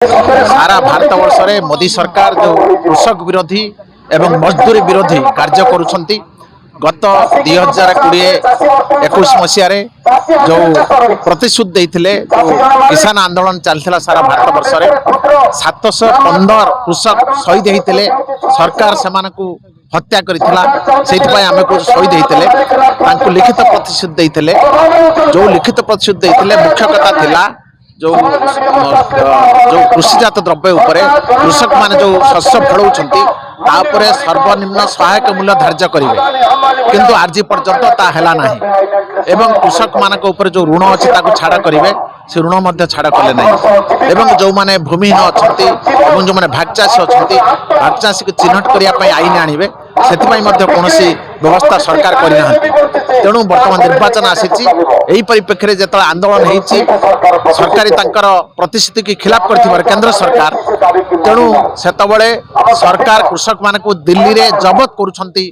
सारा भारत वर्ष में मोदी सरकार जो कृषक विरोधी एवं मजदूरी विरोधी कार्य करुछंती गत 2021 मसीह जो प्रतिश्रुति देते जो किसान आंदोलन चलता सारा भारत वर्ष में 715 कृषक शहीद होते सरकार से हत्या करथिला आम को शहीद होते लिखित प्रतिश्रुति देते जो लिखित प्रतिश्रुति देते मुख्य कथा थिला जो कृषिजात द्रव्य उपरे कृषक माने जो शस्य फड़ौछंती तापरे सर्वनिम्न सहायक मूल्य धार्य करेंगे किंतु आज पर्यंत ता हैला नाही एवं कृषक मानक ऊपर जो ऋण अच्छी छाड़ करेंगे से ऋण मध्य छाड़ कले नहीं एवं जो माने भूमिहीन अच्छी एवं जो माने भागचाषी अच्छी भागचाषी को चिन्हट करने आईन आणवे से कौन व्यवस्था सरकार करना तेणु बर्तमान निर्वाचन आसी परिप्रेक्षी जो आंदोलन होती सरकारी प्रतिश्रुति की खिलाफ कर केंद्र सरकार तेणु सेतबले सरकार कृषक मान को दिल्ली रे जबत करुछंती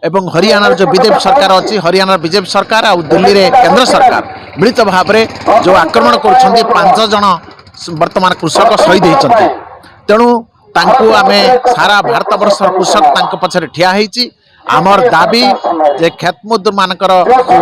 एवं हरियाणा जो बीजेपी सरकार अच्छी हरियाणा बीजेपी सरकार और दिल्ली रे केंद्र सरकार मिलित भाव में जो आक्रमण करुछंती 5 जन वर्तमान कृषक शहीद होती तेणु तांको आमे सारा भारत वर्ष कृषक पछरे ठिया होईची आमर दाबी जे खेत मजदूर मानकर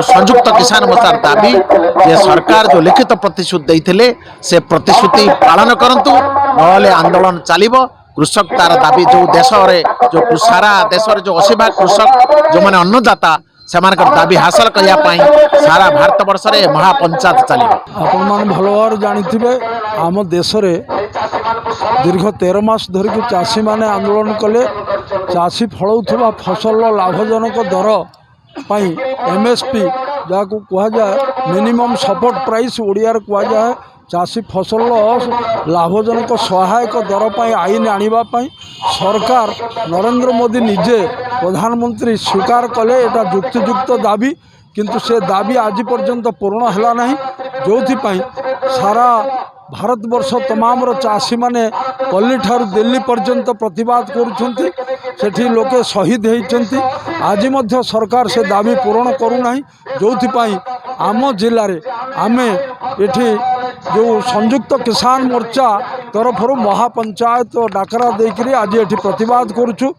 संयुक्त किसान मोर्चार दाबी जे सरकार जो लिखित प्रतिश्रुति देइथिले से प्रतिश्रुति पालन करंतु नले आंदोलन चलिबो कृषक तार दाबी जो देश रे जो सारा देश रे जो 80 भाग कृषक जो माने अन्नदाता सेमानकर दाबी हासिल करिया पाई सारा भारत वर्ष रे महापंचायत चलिबो आपण मान भलो भाव जानिथिबे आम देश रे दीर्घ 13 मास धरिक चाषी माने आंदोलन कले चाषी फलौथुवा फसल लाभजनक दर पाई एमएसपी जहाँ को कहा जाए मिनिमम सपोर्ट प्राइस ओडियार कहा जाए चाषी फसल लाभजनक सहायक दर पाई आईन आनिबा पाई सरकार नरेंद्र मोदी निजे प्रधानमंत्री स्वीकार कले एटा युक्तियुक्त दाबी किंतु से दाबी आज पर्यंत पूर्ण हैला नहीं जो सारा भारत वर्ष तमाम चाषी माने पल्ली ठारू दिल्ली पर्यंत प्रतिवाद करुछंती सेठी लोके शहीद होइछंती आज मध्य सरकार से दाबी पूर्ण करूना जो आम जिले में आमे एठी जो संयुक्त किसान मोर्चा तरफ महापंचायत डाकरा देकरी आज एठी प्रतिवाद करुछु।